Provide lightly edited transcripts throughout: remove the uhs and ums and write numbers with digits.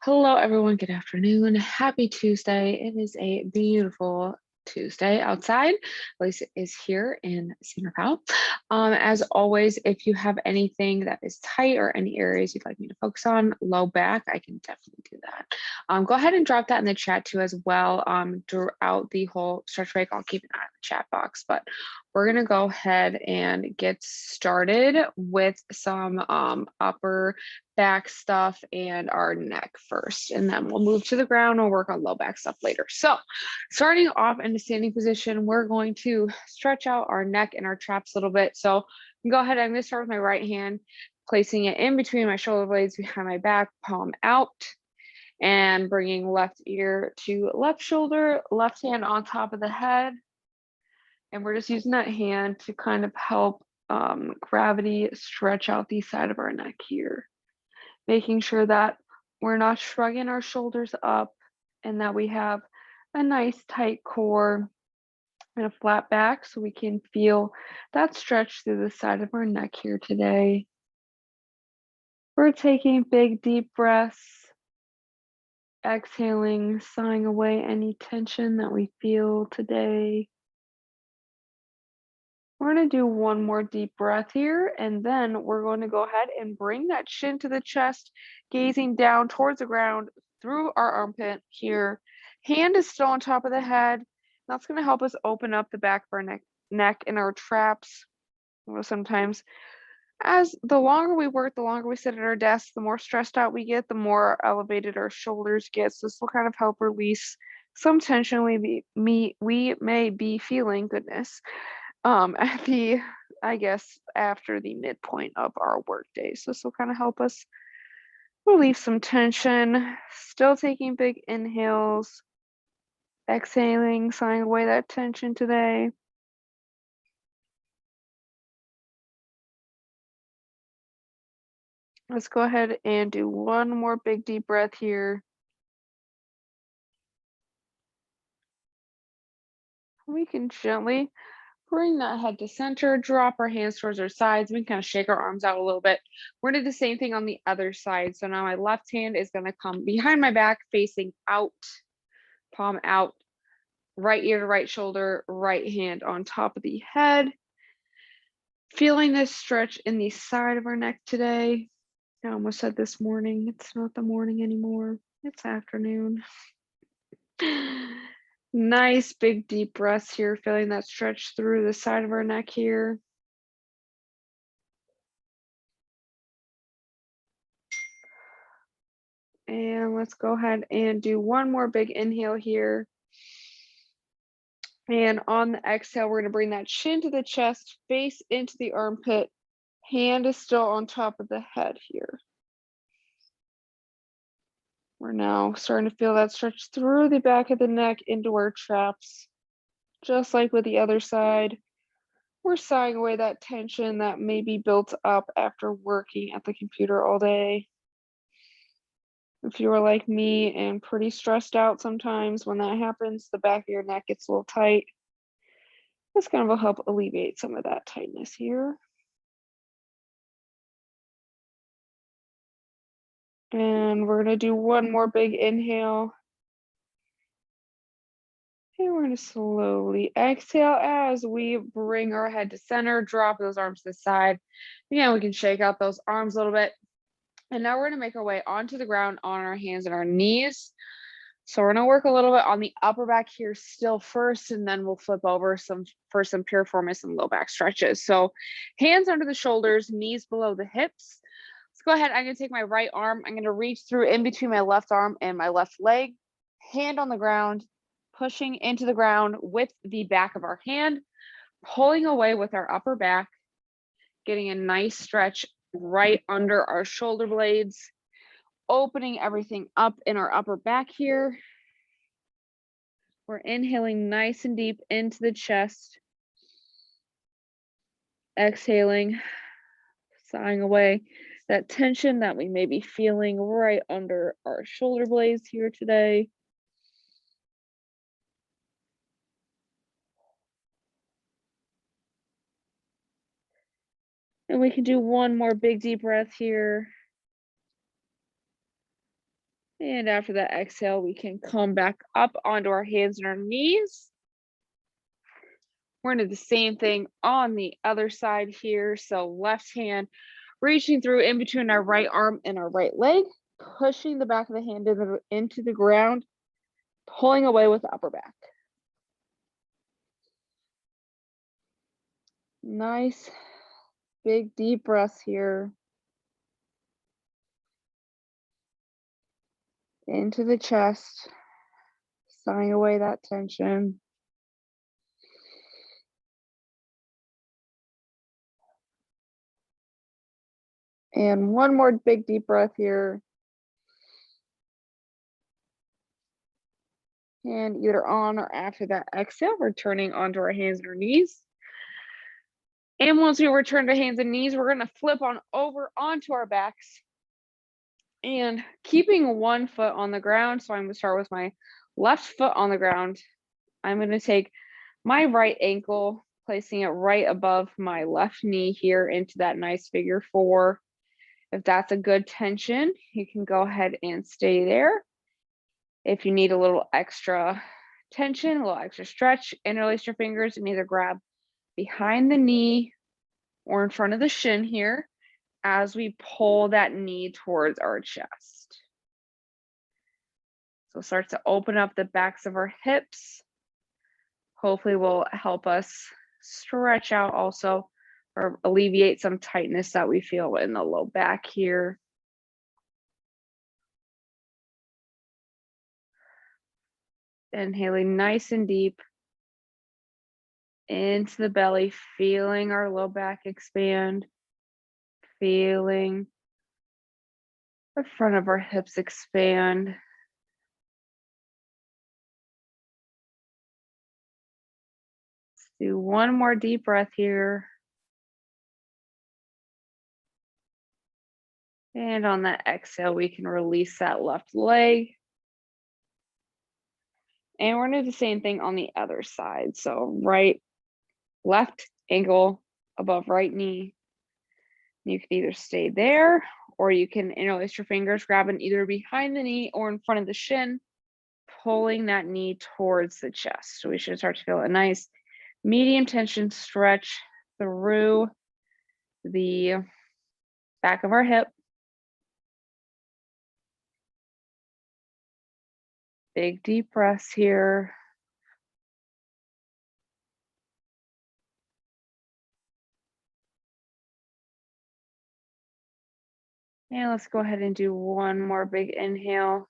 Hello, everyone. Good afternoon. Happy Tuesday. It is a beautiful Tuesday outside. At least it is here in Cedar Powell. As always, if you have anything that is tight or any areas you'd like me to focus on, low back, I can definitely do that. Go ahead and drop that in the chat too as well. Throughout the whole stretch break, I'll keep an eye on the chat box, but we're gonna go ahead and get started with some upper back stuff and our neck first, and then we'll move to the ground and work on low back stuff later. So starting off in a standing position, we're going to stretch out our neck and our traps a little bit. So go ahead, I'm going to start with my right hand, placing it in between my shoulder blades behind my back, palm out, and bringing left ear to left shoulder, left hand on top of the head. And we're just using that hand to kind of help gravity stretch out the side of our neck here, making sure that we're not shrugging our shoulders up and that we have a nice tight core and a flat back so we can feel that stretch through the side of our neck here today. We're taking big deep breaths, exhaling, sighing away any tension that we feel today. We're going to do one more deep breath here, and then we're going to go ahead and bring that chin to the chest, gazing down towards the ground through our armpit here. Hand is still on top of the head. That's going to help us open up the back of our neck and our traps. Sometimes, as the longer we work, the longer we sit at our desk, the more stressed out we get, the more elevated our shoulders get. So this will kind of help release some tension we may be feeling. Goodness. At the, I guess, after the midpoint of our workday. So this will kind of help us relieve some tension. Still taking big inhales, exhaling, sighing away that tension today. Let's go ahead and do one more big deep breath here. We can gently bring that head to center, drop our hands towards our sides. We can kind of shake our arms out a little bit. We're gonna do the same thing on the other side. So now my left hand is gonna come behind my back, facing out, palm out, right ear to right shoulder, right hand on top of the head. Feeling this stretch in the side of our neck today. I almost said this morning. It's not the morning anymore. It's afternoon. Nice big deep breaths here, feeling that stretch through the side of our neck here. And let's go ahead and do one more big inhale here. And on the exhale, we're going to bring that chin to the chest, face into the armpit. Hand is still on top of the head here. We're now starting to feel that stretch through the back of the neck into our traps. Just like with the other side, we're sighing away that tension that may be built up after working at the computer all day. If you are like me and pretty stressed out sometimes, when that happens, the back of your neck gets a little tight. This kind of will help alleviate some of that tightness here. And we're going to do one more big inhale. And we're going to slowly exhale as we bring our head to center, drop those arms to the side. Again, we can shake out those arms a little bit. And now we're going to make our way onto the ground on our hands and our knees. So we're going to work a little bit on the upper back here still first, and then we'll flip over for some piriformis and low back stretches. So hands under the shoulders, knees below the hips. Let's go ahead. I'm going to take my right arm. I'm going to reach through in between my left arm and my left leg, hand on the ground, pushing into the ground with the back of our hand, pulling away with our upper back, getting a nice stretch right under our shoulder blades, opening everything up in our upper back here. We're inhaling nice and deep into the chest, exhaling, sighing away that tension that we may be feeling right under our shoulder blades here today. And we can do one more big deep breath here. And after that exhale, we can come back up onto our hands and our knees. We're gonna do the same thing on the other side here. So left hand reaching through in between our right arm and our right leg, pushing the back of the hand into the ground, pulling away with the upper back. Nice, big, deep breaths here. Into the chest, sighing away that tension. And one more big, deep breath here. And either on or after that exhale, returning onto our hands and our knees. And once we return to hands and knees, we're gonna flip on over onto our backs and keeping one foot on the ground. So I'm gonna start with my left foot on the ground. I'm gonna take my right ankle, placing it right above my left knee here into that nice figure four. If that's a good tension, you can go ahead and stay there. If you need a little extra tension, a little extra stretch, interlace your fingers and either grab behind the knee or in front of the shin here as we pull that knee towards our chest. So start to open up the backs of our hips. Hopefully will help us stretch out also or alleviate some tightness that we feel in the low back here. Inhaling nice and deep into the belly, feeling our low back expand, feeling the front of our hips expand. Let's do one more deep breath here. And on that exhale, we can release that left leg. And we're gonna do the same thing on the other side. So left ankle above right knee. You can either stay there or you can interlace your fingers, grabbing either behind the knee or in front of the shin, pulling that knee towards the chest. So we should start to feel a nice medium tension stretch through the back of our hip. Big deep breaths here. And let's go ahead and do one more big inhale.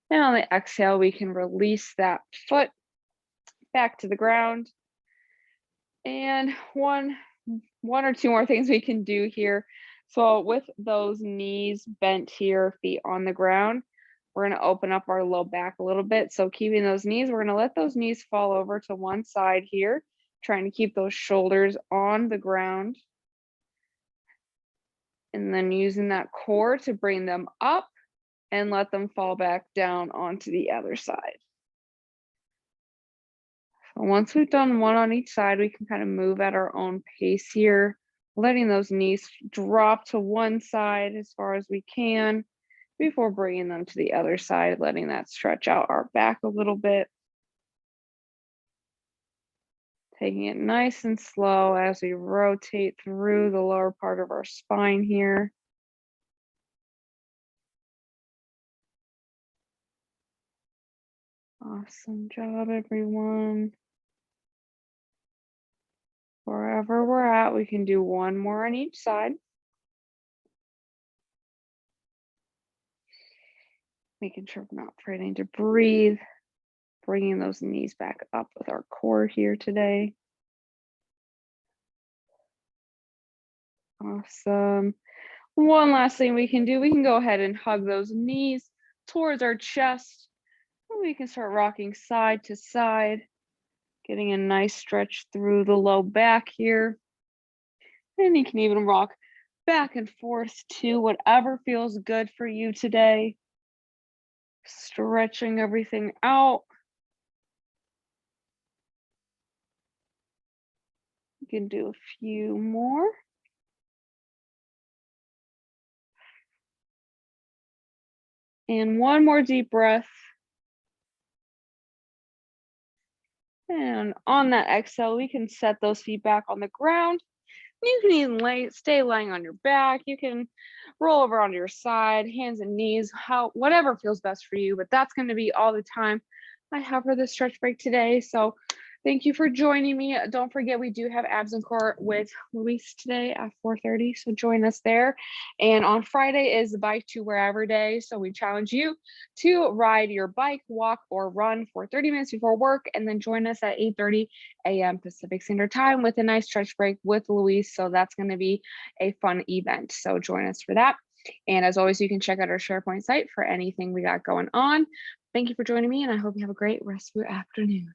And on the exhale, we can release that foot back to the ground. And one or two more things we can do here. So with those knees bent here, feet on the ground, we're going to open up our low back a little bit. So keeping those knees, we're going to let those knees fall over to one side here, trying to keep those shoulders on the ground. And then using that core to bring them up and let them fall back down onto the other side. So once we've done one on each side, we can kind of move at our own pace here, letting those knees drop to one side as far as we can before bringing them to the other side, letting that stretch out our back a little bit. Taking it nice and slow as we rotate through the lower part of our spine here. Awesome job, everyone. Wherever we're at, we can do one more on each side. Making sure we're not forgetting to breathe. Bringing those knees back up with our core here today. Awesome. One last thing we can do, we can go ahead and hug those knees towards our chest. And we can start rocking side to side, getting a nice stretch through the low back here. And you can even rock back and forth to whatever feels good for you today. Stretching everything out. You can do a few more. And one more deep breath. And on that exhale, we can set those feet back on the ground. You can even stay lying on your back. You can roll over onto your side, hands and knees, whatever feels best for you. But that's going to be all the time I have for this stretch break today. So thank you for joining me. Don't forget, we do have Abs and Core with Luis today at 4:30. So join us there. And on Friday is the Bike to Wherever day. So we challenge you to ride your bike, walk, or run for 30 minutes before work, and then join us at 8:30 a.m. Pacific Standard Time with a nice stretch break with Luis. So that's going to be a fun event. So join us for that. And as always, you can check out our SharePoint site for anything we got going on. Thank you for joining me, and I hope you have a great rest of your afternoon.